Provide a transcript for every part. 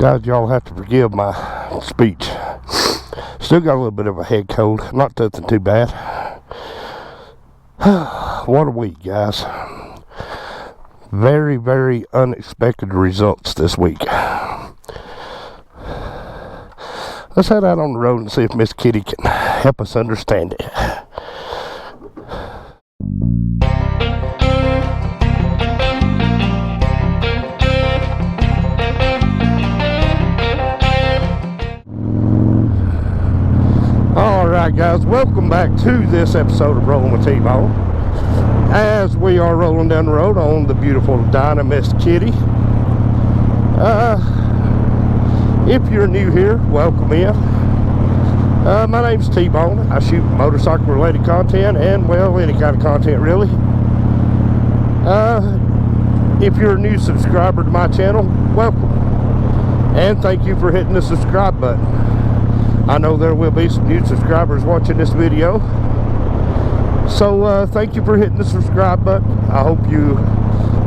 Guys, y'all have to forgive my speech. Still got a little bit of a head cold. Not nothing too bad. What a week, guys. Very, very unexpected results this week. Let's head out on the road and see if Miss Kitty can help us understand it. Alright guys, welcome back to this episode of Rolling with T-Bone. As we are rolling down the road on the beautiful Dinah Miss Kitty. If you're new here, welcome in. My name's T-Bone. I shoot motorcycle related content and, well, any kind of content really. If you're a new subscriber to my channel, welcome. And thank you for hitting the subscribe button. I know there will be some new subscribers watching this video. So thank you for hitting the subscribe button. I hope you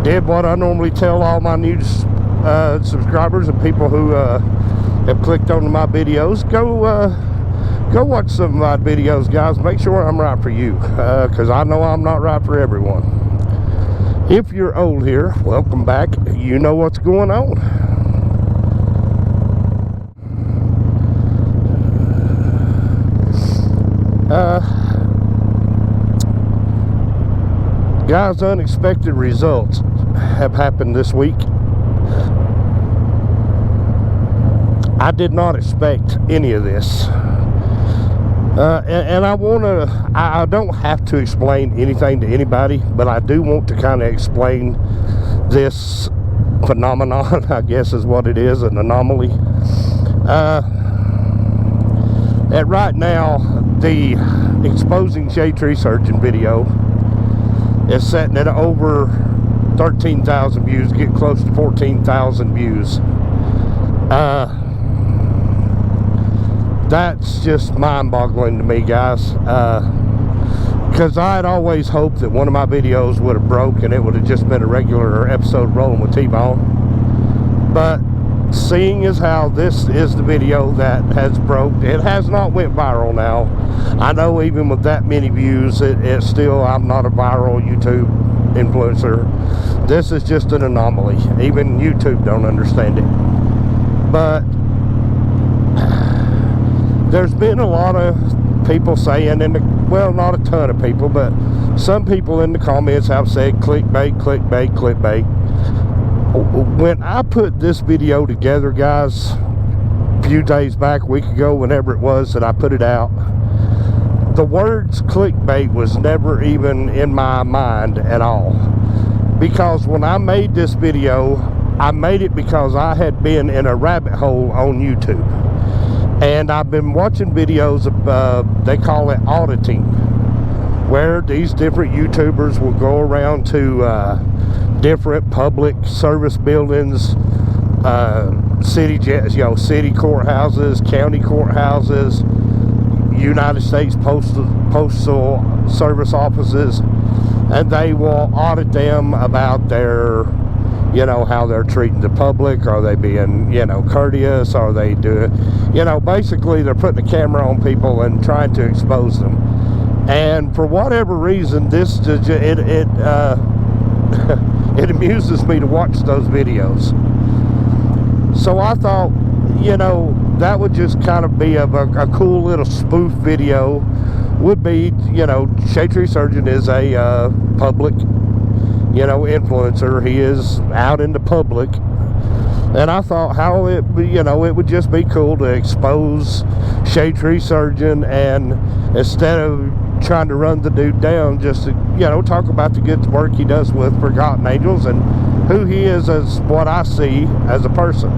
did what I normally tell all my new subscribers and people who have clicked on my videos. Go watch some of my videos, guys. Make sure I'm right for you, because I know I'm not right for everyone. If you're old here, welcome back. You know what's going on. Guys, unexpected results have happened this week. I did not expect any of this. And I don't have to explain anything to anybody, but I do want to kind of explain this phenomenon, I guess is what it is, an anomaly. At right now, the exposing shade tree surgeon video is setting at over 13,000 views, getting close to 14,000 views. That's just mind-boggling to me, guys, because I had always hoped that one of my videos would have broke and it would have just been a regular episode Rolling with T-Bone. But seeing as how this is the video that has broke, it has not went viral now. I know even with that many views, it's still, I'm not a viral YouTube influencer. This is just an anomaly. Even YouTube don't understand it. But there's been a lot of people saying, well, not a ton of people, but some people in the comments have said clickbait, clickbait, clickbait. When I put this video together, guys, a few days back, a week ago, whenever it was that I put it out, the words clickbait was never even in my mind at all. Because when I made this video, I made it because I had been in a rabbit hole on YouTube. And I've been watching videos of, they call it auditing, where these different YouTubers will go around to different public service buildings, city courthouses, county courthouses, United States Postal Service offices, and they will audit them about their, how they're treating the public. Are they being, courteous? Are they doing, basically they're putting a camera on people and trying to expose them. And for whatever reason, this it amuses me to watch those videos. So I thought, that would just kind of be a cool little spoof video. Would be, Shade Tree Surgeon is a public, influencer. He is out in the public. And I thought how it would just be cool to expose Shade Tree Surgeon, and instead of trying to run the dude down, just to, talk about the good work he does with Forgotten Angels and who he is as what I see as a person.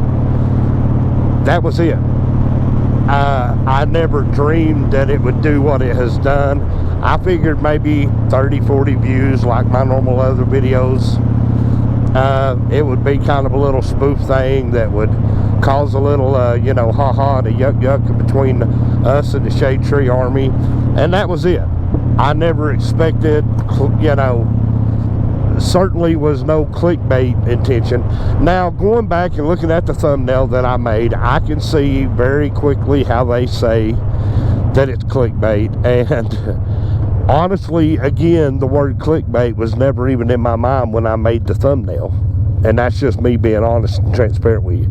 That was it. I never dreamed that it would do what it has done. I figured maybe 30, 40 views like my normal other videos. It would be kind of a little spoof thing that would cause a little, ha-ha and a yuck between us and the Shade Tree Army. And that was it. I never expected, some certainly was no clickbait intention. Now, going back and looking at the thumbnail that I made, I can see very quickly how they say that it's clickbait. And honestly, again, the word clickbait was never even in my mind when I made the thumbnail. And that's just me being honest and transparent with you.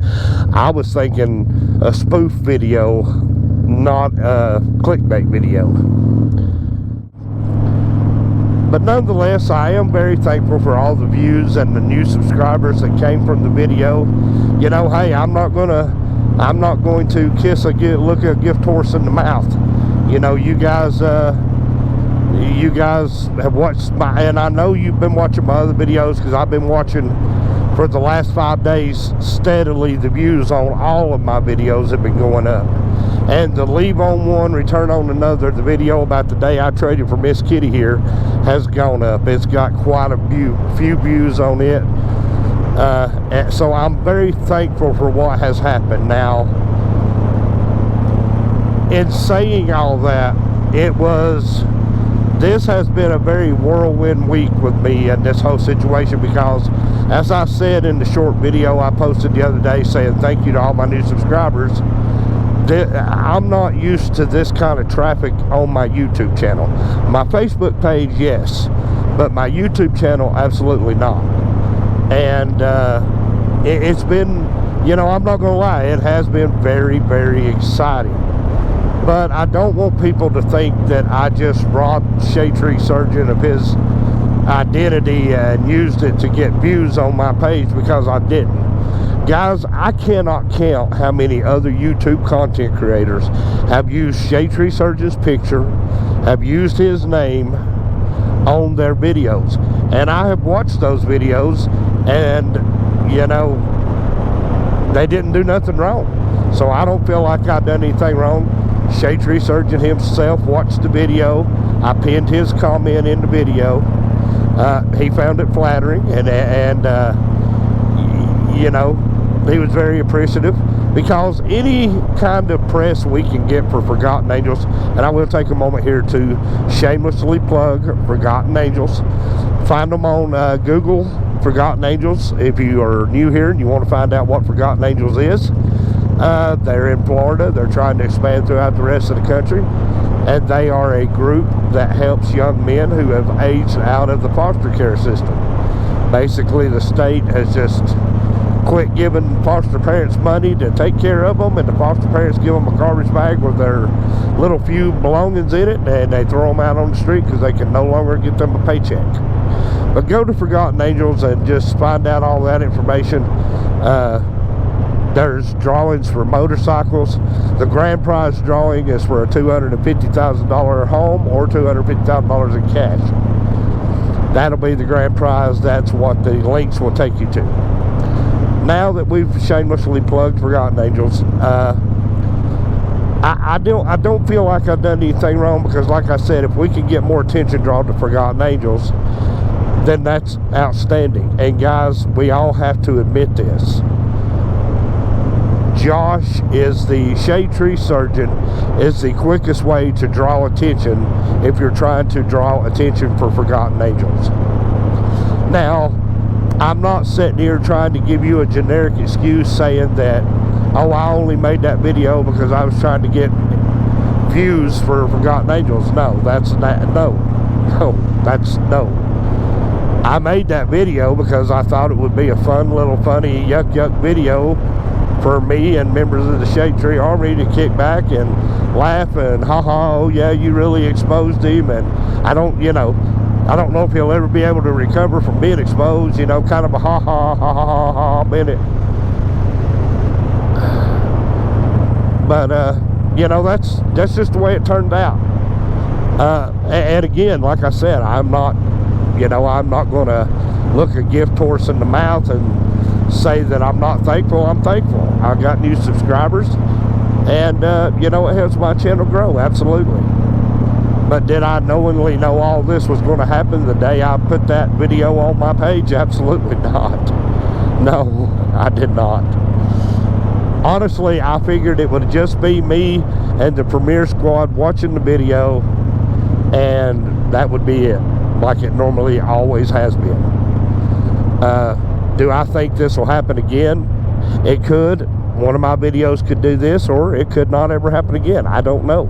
I was thinking a spoof video, not a clickbait video. But nonetheless, I am very thankful for all the views and the new subscribers that came from the video. You know, hey, I'm not going to look a gift horse in the mouth. You know, you guys have watched my, and I know you've been watching my other videos, because I've been watching for the last 5 days steadily. The views on all of my videos have been going up. And the leave on one, return on another, the video about the day I traded for Miss Kitty here, has gone up. It's got quite a few views on it. And so I'm very thankful for what has happened. Now, in saying all that, this has been a very whirlwind week with me and this whole situation, because as I said in the short video I posted the other day saying thank you to all my new subscribers, I'm not used to this kind of traffic on my YouTube channel. My Facebook page, yes, but my YouTube channel, absolutely not. And it's been, you know, I'm not gonna lie, it has been very, very exciting. But I don't want people to think that I just robbed Shade Tree Surgeon of his identity and used it to get views on my page, because I didn't. Guys, I cannot count how many other YouTube content creators have used Shade Tree Surgeon's picture, have used his name on their videos. And I have watched those videos, and, you know, they didn't do nothing wrong. So I don't feel like I've done anything wrong. Shade Tree Surgeon himself watched the video. I pinned his comment in the video. He found it flattering, and you know, he was very appreciative, because any kind of press we can get for Forgotten Angels, and I will take a moment here to shamelessly plug Forgotten Angels. Find them on Google, Forgotten Angels. If you are new here and you want to find out what Forgotten Angels is, they're in Florida. They're trying to expand throughout the rest of the country, and they are a group that helps young men who have aged out of the foster care system. Basically, the state has just quit giving foster parents money to take care of them, and the foster parents give them a garbage bag with their little few belongings in it, and they throw them out on the street because they can no longer get them a paycheck. But go to Forgotten Angels and just find out all that information. There's drawings for motorcycles. The grand prize drawing is for a $250,000 home or $250,000 in cash. That'll be the grand prize. That's what the links will take you to. Now that we've shamelessly plugged Forgotten Angels, I don't feel like I've done anything wrong, because like I said, if we can get more attention drawn to Forgotten Angels, then that's outstanding. And guys, we all have to admit this. Josh is the Shade Tree Surgeon, is the quickest way to draw attention if you're trying to draw attention for Forgotten Angels. Now, I'm not sitting here trying to give you a generic excuse saying that, oh, I only made that video because I was trying to get views for Forgotten Angels. No, that's not, no. I made that video because I thought it would be a fun little funny yuck video for me and members of the Shade Tree Army to kick back and laugh and ha-ha, oh yeah, you really exposed him. And I don't know if he'll ever be able to recover from being exposed, you know, kind of a ha-ha minute. But, you know, that's just the way it turned out. And again, like I said, I'm not going to look a gift horse in the mouth and say that I'm not thankful. I'm thankful. I got new subscribers, and you know, it helps my channel grow, absolutely. But did I knowingly know all this was going to happen the day I put that video on my page? Absolutely not. No, I did not. Honestly, I figured it would just be me and the Premiere Squad watching the video, and that would be it, like it normally always has been. Do I think this will happen again? It could. One of my videos could do this, or it could not ever happen again. I don't know.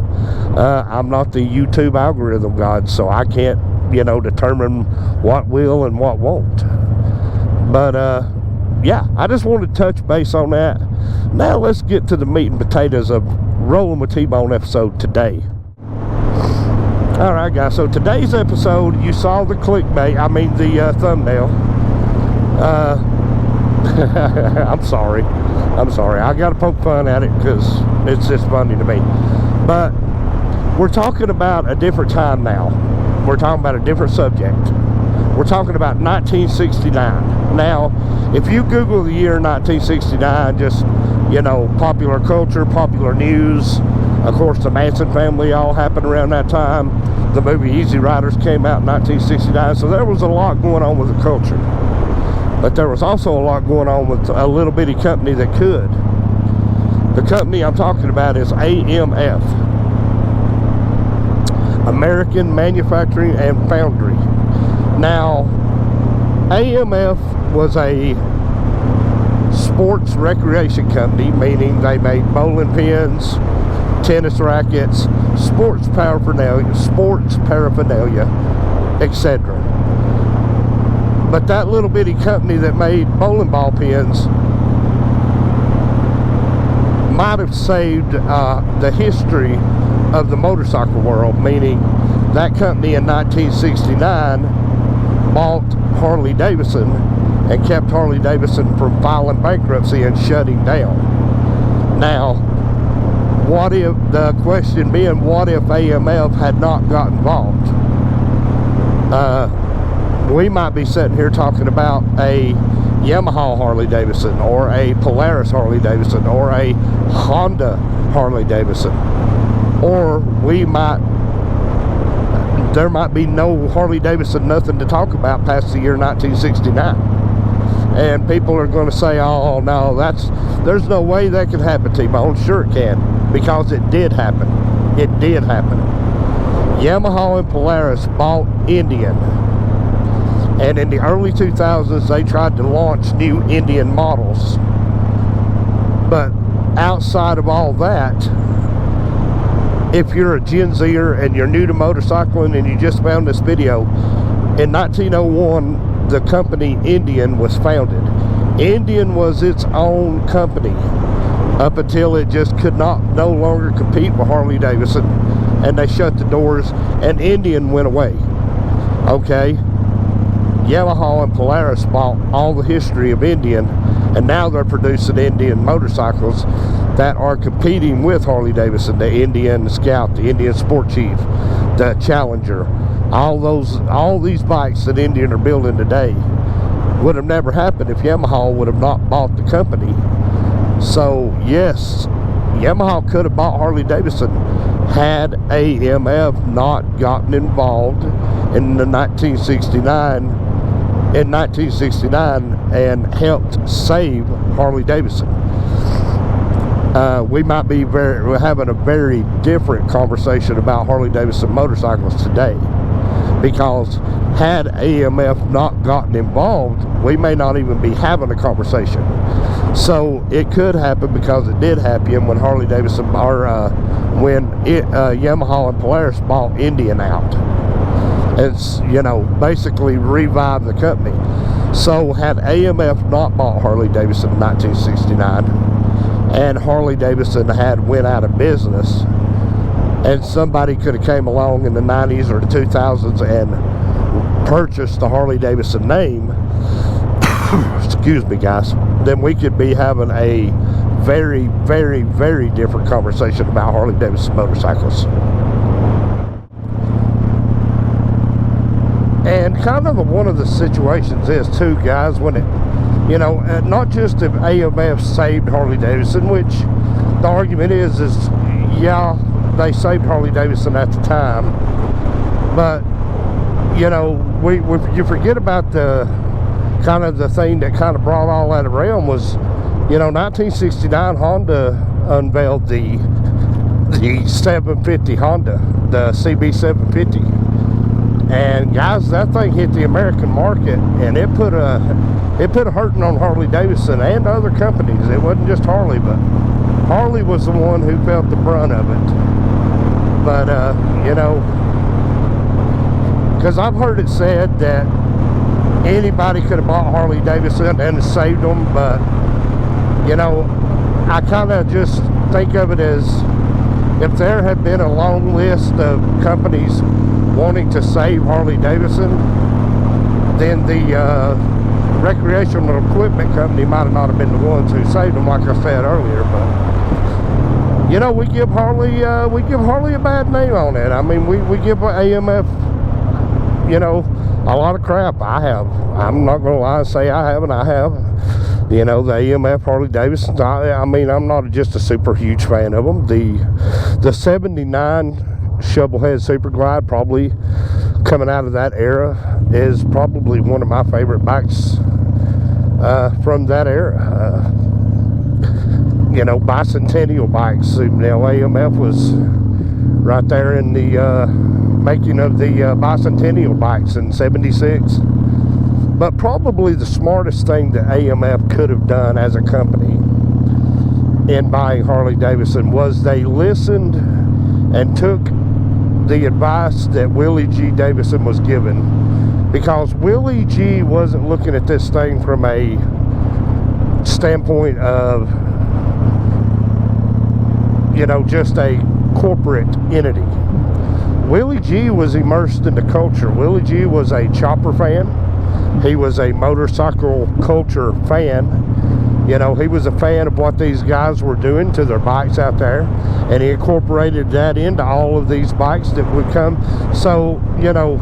I'm not the YouTube algorithm god, so I can't, determine what will and what won't. But yeah, I just wanted to touch base on that. Now let's get to the meat and potatoes of Rolling with T-Bone episode today. Alright guys, so today's episode, you saw the clickbait, the thumbnail. I'm sorry, I gotta poke fun at it because it's just funny to me. But we're talking about a different time now. We're talking about a different subject. We're talking about 1969. Now, if you Google the year 1969, just, popular culture, popular news, of course the Manson family all happened around that time. The movie Easy Riders came out in 1969, so there was a lot going on with the culture. But there was also a lot going on with a little bitty company that could. The company I'm talking about is AMF, American Manufacturing and Foundry. Now, AMF was a sports recreation company, meaning they made bowling pins, tennis rackets, sports paraphernalia, etc. But that little bitty company that made bowling ball pins might have saved the history of the motorcycle world, meaning that company in 1969 bought Harley Davidson and kept Harley Davidson from filing bankruptcy and shutting down. Now, what if, the question being, what if AMF had not got involved? We might be sitting here talking about a Yamaha Harley Davidson, or a Polaris Harley Davidson, or a Honda Harley Davidson, or there might be no Harley Davidson, nothing to talk about past the year 1969. And people are going to say, oh no, there's no way that can happen, T-Bone. Sure it can, because it did happen. It did happen. Yamaha and Polaris bought Indian, and in the early 2000s they tried to launch new Indian models. But outside of all that, if you're a Gen Zer and you're new to motorcycling and you just found this video, in 1901 the company Indian was founded. Indian was its own company up until it just could no longer compete with Harley Davidson, and they shut the doors and Indian went away. Okay, Yamaha and Polaris bought all the history of Indian, and now they're producing Indian motorcycles that are competing with Harley Davidson, the Indian Scout, the Indian Sport Chief, the Challenger. All these bikes that Indian are building today would have never happened if Yamaha would have not bought the company. So yes, Yamaha could have bought Harley Davidson had AMF not gotten involved in 1969 and helped save Harley Davidson. We might be having a very different conversation about Harley Davidson motorcycles today, because had AMF not gotten involved, we may not even be having a conversation. So it could happen, because it did happen when Harley Davidson, or when Yamaha and Polaris bought Indian out. It's, basically revived the company. So had AMF not bought Harley Davidson in 1969, and Harley Davidson had went out of business, and somebody could have came along in the 90s or the 2000s and purchased the Harley Davidson name, excuse me guys, then we could be having a very, very, very different conversation about Harley Davidson motorcycles. And kind of one of the situations is too, guys, when it, not just if AMF saved Harley Davidson, which the argument is yeah, they saved Harley Davidson at the time, but you forget about the kind of the thing that kind of brought all that around was, 1969 Honda unveiled the 750 Honda, the CB 750. And guys, that thing hit the American market, and it put a hurting on Harley Davidson and other companies. It wasn't just Harley, but Harley was the one who felt the brunt of it. But you know, because I've heard it said that anybody could have bought Harley Davidson and saved them, but you know, I kind of just think of it as if there had been a long list of companies wanting to save Harley Davidson, then the recreational equipment company might not have been the ones who saved them, like I said earlier. But you know, we give Harley a bad name on it. I mean, we give AMF, you know, a lot of crap. I'm not gonna lie and say I haven't. I have. You know, the AMF Harley Davidson, I mean, I'm not just a super huge fan of them. The 79 Shovelhead Super Glide, probably coming out of that era, is probably one of my favorite bikes from that era. You know, bicentennial bikes. You know, AMF was right there in the making of the bicentennial bikes in '76. But probably the smartest thing that AMF could have done as a company in buying Harley Davidson was they listened and took the advice that Willie G. Davidson was given, because Willie G. wasn't looking at this thing from a standpoint of, you know, just a corporate entity. Willie G. was immersed in the culture. Willie G. was a chopper fan. He was a motorcycle culture fan. You know, he was a fan of what these guys were doing to their bikes out there, and he incorporated that into all of these bikes that would come. So, you know,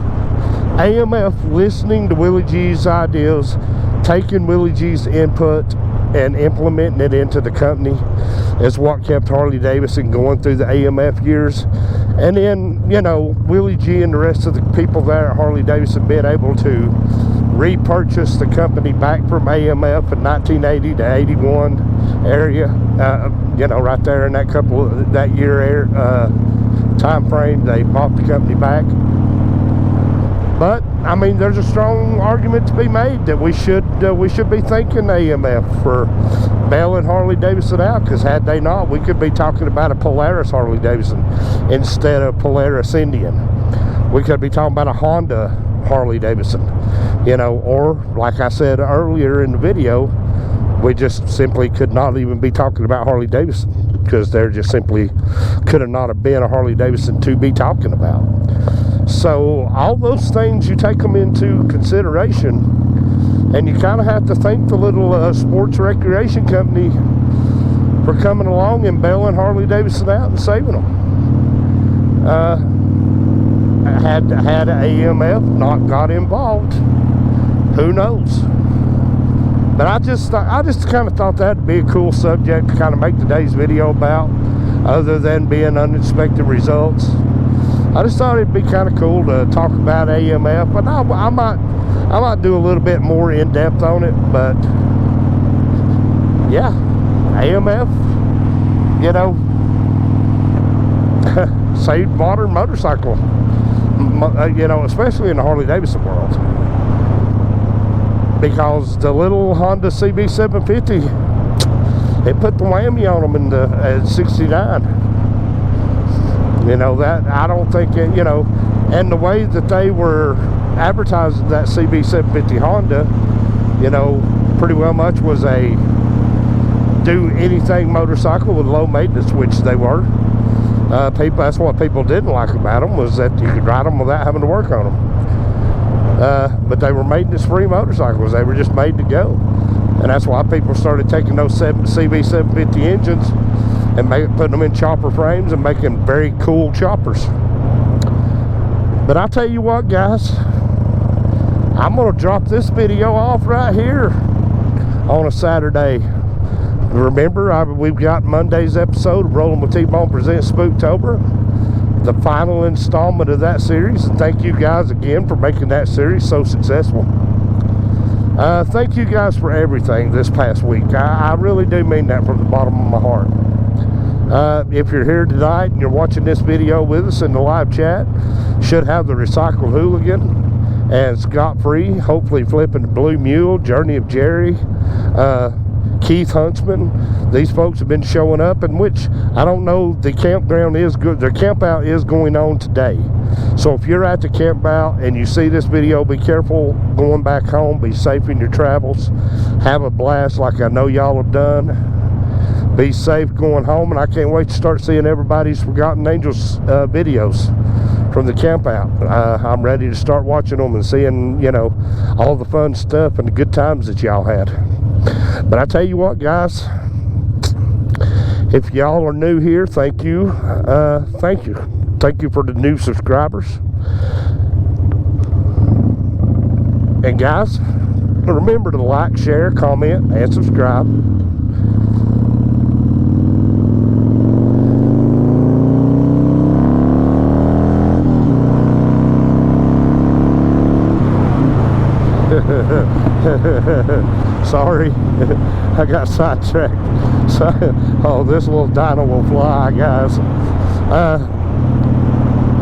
AMF listening to Willie G's ideas, taking Willie G's input and implementing it into the company is what kept Harley Davidson going through the AMF years. And then, you know, Willie G and the rest of the people there at Harley Davidson being able to repurchase the company back from AMF in 1980 to 81 area, you know, right there in that year time frame, they bought the company back. But I mean, there's a strong argument to be made that we should be thanking AMF for bailing Harley Davidson out, because had they not, we could be talking about a Polaris Harley Davidson instead of Polaris Indian. We could be talking about a Honda Harley Davidson, you know, or like I said earlier in the video, we just simply could not even be talking about Harley Davidson, because there just simply could have not have been a Harley Davidson to be talking about. So all those things, you take them into consideration, and you kind of have to thank the little sports recreation company for coming along and bailing Harley Davidson out and saving them. Had AMF not got involved, who knows? But I just kind of thought that'd be a cool subject to kind of make today's video about, other than being unexpected results. I just thought it'd be kind of cool to talk about AMF, but I might do a little bit more in depth on it. But yeah, AMF, you know, saved modern motorcycle, you know, especially in the Harley Davidson world, because the little Honda CB750, it put the whammy on them in '69. You know, that I don't think it, you know, and the way that they were advertising that CB750 Honda, you know, pretty well much was a do anything motorcycle with low maintenance, which they were. That's what people didn't like about them, was that you could ride them without having to work on them. But they were maintenance-free motorcycles. They were just made to go, and that's why people started taking those CB750 engines and putting them in chopper frames and making very cool choppers. But I'll tell you what, guys, I'm gonna drop this video off right here on a Saturday. Remember, we've got Monday's episode of Rolling with T-Bone presents Spooktober, the final installment of that series. And thank you guys again for making that series so successful. Thank you guys for everything this past week. I really do mean that from the bottom of my heart. If you're here tonight and you're watching this video with us in the live chat, should have the Recycled Hooligan and Scott Free, hopefully flipping the Blue Mule, Journey of Jerry, Keith Huntsman. These folks have been showing up, in which I don't know, the campground is good. Their camp out is going on today. So if you're at the camp out and you see this video, be careful going back home. Be safe in your travels. Have a blast like I know y'all have done. Be safe going home, and I can't wait to start seeing everybody's Forgotten Angels videos from the camp out. I'm ready to start watching them and seeing, you know, all the fun stuff and the good times that y'all had. But I tell you what, guys, if y'all are new here, thank you. Thank you for the new subscribers. And guys, remember to like, share, comment, and subscribe. Sorry, I got sidetracked. So, oh, this little dino will fly, guys.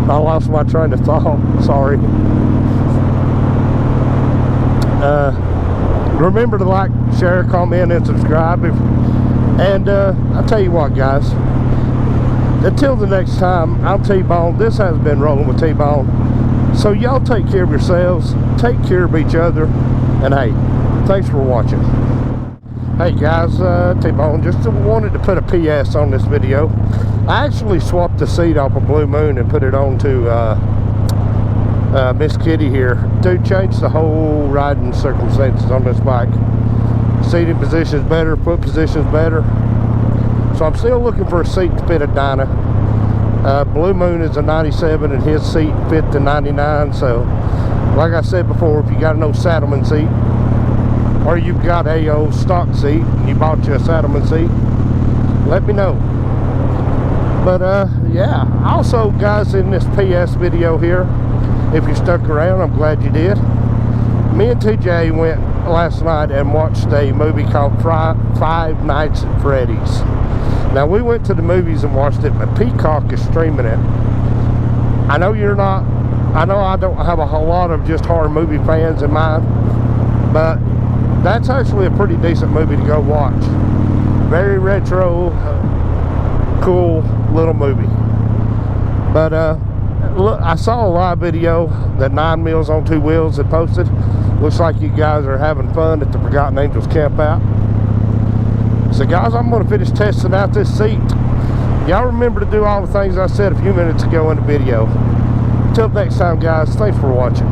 I lost my train of thought. Sorry. Remember to like, share, comment, and subscribe. I'll tell you what, guys. Until the next time, I'm T-Bone. This has been Rolling with T-Bone. So y'all take care of yourselves, take care of each other, and hey, thanks for watching. Hey guys, T-Bone, just wanted to put a PS on this video. I actually swapped the seat off of Blue Moon and put it on to Miss Kitty here. Dude, changed the whole riding circumstances on this bike. Seating position's better, foot position's better. So I'm still looking for a seat to fit a Dyna. Blue Moon is a 97 and his seat fit the 99. So like I said before, if you got an old Saddleman seat or you've got a old stock seat and you bought you a Saddleman seat, let me know. But yeah, also guys, in this PS video here, if you stuck around, I'm glad you did. Me and TJ went last night and watched a movie called Five Nights at Freddy's. Now, we went to the movies and watched it, but Peacock is streaming it. I know you're not, I know I don't have a whole lot of just horror movie fans in mind, but that's actually a pretty decent movie to go watch. Very retro, cool little movie. But look, I saw a live video that 9 Meals on 2 Wheels had posted. Looks like you guys are having fun at the Forgotten Angels camp out. So guys, I'm going to finish testing out this seat. Y'all remember to do all the things I said a few minutes ago in the video. Until next time, guys, thanks for watching.